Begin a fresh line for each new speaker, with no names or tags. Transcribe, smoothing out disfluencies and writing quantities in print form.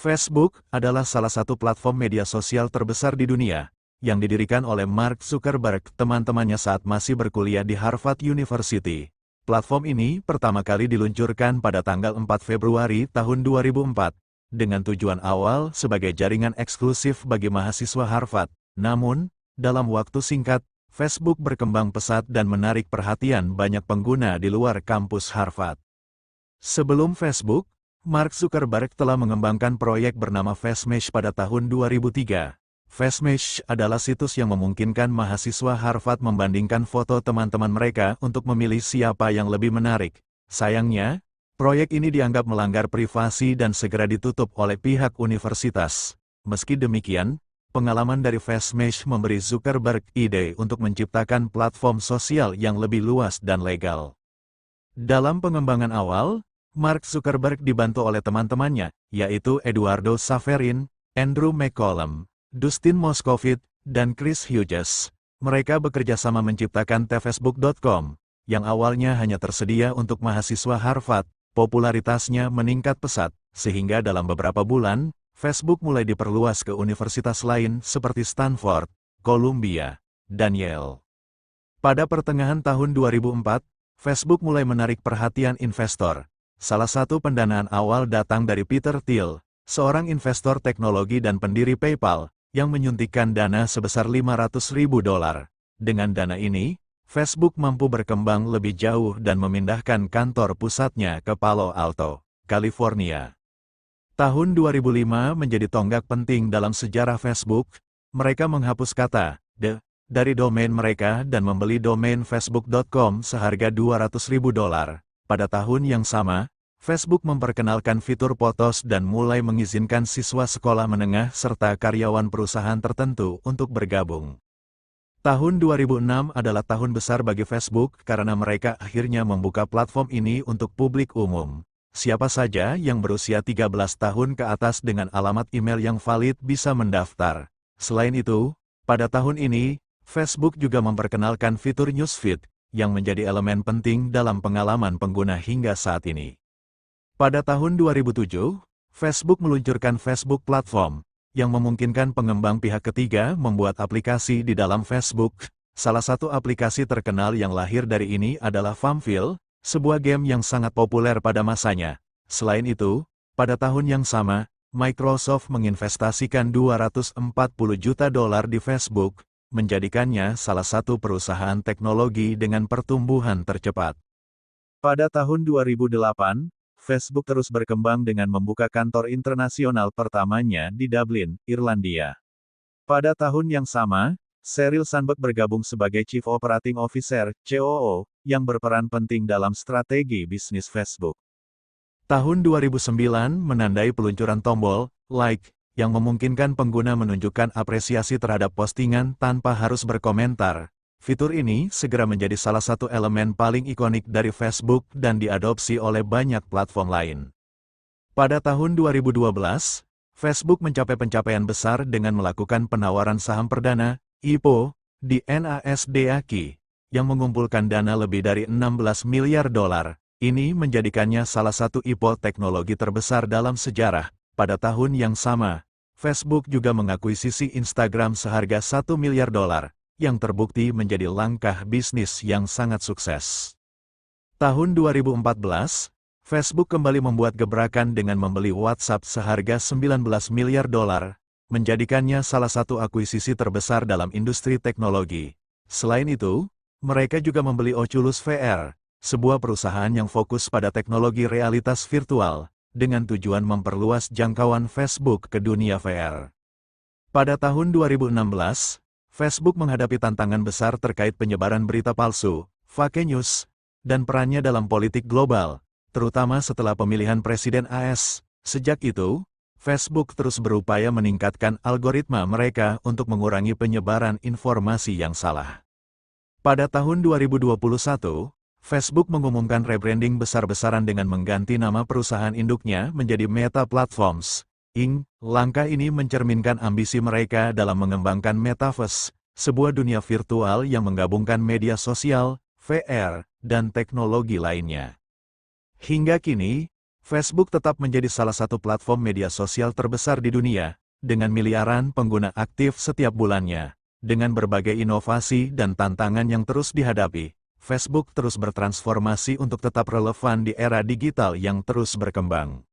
Facebook adalah salah satu platform media sosial terbesar di dunia, yang didirikan oleh Mark Zuckerberg teman-temannya saat masih berkuliah di Harvard University. Platform ini pertama kali diluncurkan pada tanggal 4 Februari tahun 2004, dengan tujuan awal sebagai jaringan eksklusif bagi mahasiswa Harvard. Namun, dalam waktu singkat, Facebook berkembang pesat dan menarik perhatian banyak pengguna di luar kampus Harvard. Sebelum Facebook, Mark Zuckerberg telah mengembangkan proyek bernama FaceMesh pada tahun 2003. FaceMesh adalah situs yang memungkinkan mahasiswa Harvard membandingkan foto teman-teman mereka untuk memilih siapa yang lebih menarik. Sayangnya, proyek ini dianggap melanggar privasi dan segera ditutup oleh pihak universitas. Meski demikian, pengalaman dari FaceMesh memberi Zuckerberg ide untuk menciptakan platform sosial yang lebih luas dan legal. Dalam pengembangan awal, Mark Zuckerberg dibantu oleh teman-temannya, yaitu Eduardo Saverin, Andrew McCollum, Dustin Moskovitz, dan Chris Hughes. Mereka bekerja sama menciptakan tfacebook.com, yang awalnya hanya tersedia untuk mahasiswa Harvard. Popularitasnya meningkat pesat, sehingga dalam beberapa bulan, Facebook mulai diperluas ke universitas lain seperti Stanford, Columbia, dan Yale. Pada pertengahan tahun 2004, Facebook mulai menarik perhatian investor. Salah satu pendanaan awal datang dari Peter Thiel, seorang investor teknologi dan pendiri PayPal, yang menyuntikkan dana sebesar $500.000. Dengan dana ini, Facebook mampu berkembang lebih jauh dan memindahkan kantor pusatnya ke Palo Alto, California. Tahun 2005 menjadi tonggak penting dalam sejarah Facebook. Mereka menghapus kata "the" dari domain mereka dan membeli domain facebook.com seharga $200.000. Pada tahun yang sama, Facebook memperkenalkan fitur fotos dan mulai mengizinkan siswa sekolah menengah serta karyawan perusahaan tertentu untuk bergabung. Tahun 2006 adalah tahun besar bagi Facebook karena mereka akhirnya membuka platform ini untuk publik umum. Siapa saja yang berusia 13 tahun ke atas dengan alamat email yang valid bisa mendaftar. Selain itu, pada tahun ini, Facebook juga memperkenalkan fitur Newsfeed, yang menjadi elemen penting dalam pengalaman pengguna hingga saat ini. Pada tahun 2007, Facebook meluncurkan Facebook Platform, yang memungkinkan pengembang pihak ketiga membuat aplikasi di dalam Facebook. Salah satu aplikasi terkenal yang lahir dari ini adalah Farmville, sebuah game yang sangat populer pada masanya. Selain itu, pada tahun yang sama, Microsoft menginvestasikan $240 juta di Facebook, menjadikannya salah satu perusahaan teknologi dengan pertumbuhan tercepat. Pada tahun 2008, Facebook terus berkembang dengan membuka kantor internasional pertamanya di Dublin, Irlandia. Pada tahun yang sama, Sheryl Sandberg bergabung sebagai Chief Operating Officer, COO, yang berperan penting dalam strategi bisnis Facebook. Tahun 2009 menandai peluncuran tombol "like", yang memungkinkan pengguna menunjukkan apresiasi terhadap postingan tanpa harus berkomentar. Fitur ini segera menjadi salah satu elemen paling ikonik dari Facebook dan diadopsi oleh banyak platform lain. Pada tahun 2012, Facebook mencapai pencapaian besar dengan melakukan penawaran saham perdana, IPO, di Nasdaq, yang mengumpulkan dana lebih dari $16 miliar. Ini menjadikannya salah satu IPO teknologi terbesar dalam sejarah. Pada tahun yang sama, Facebook juga mengakuisisi Instagram seharga $1 miliar, yang terbukti menjadi langkah bisnis yang sangat sukses. Tahun 2014, Facebook kembali membuat gebrakan dengan membeli WhatsApp seharga $19 miliar, menjadikannya salah satu akuisisi terbesar dalam industri teknologi. Selain itu, mereka juga membeli Oculus VR, sebuah perusahaan yang fokus pada teknologi realitas virtual, dengan tujuan memperluas jangkauan Facebook ke dunia VR. Pada tahun 2016, Facebook menghadapi tantangan besar terkait penyebaran berita palsu, fake news, dan perannya dalam politik global, terutama setelah pemilihan Presiden AS. Sejak itu, Facebook terus berupaya meningkatkan algoritma mereka untuk mengurangi penyebaran informasi yang salah. Pada tahun 2021, Facebook mengumumkan rebranding besar-besaran dengan mengganti nama perusahaan induknya menjadi Meta Platforms, Inc. Langkah ini mencerminkan ambisi mereka dalam mengembangkan Metaverse, sebuah dunia virtual yang menggabungkan media sosial, VR, dan teknologi lainnya. Hingga kini, Facebook tetap menjadi salah satu platform media sosial terbesar di dunia, dengan miliaran pengguna aktif setiap bulannya. Dengan berbagai inovasi dan tantangan yang terus dihadapi, Facebook terus bertransformasi untuk tetap relevan di era digital yang terus berkembang.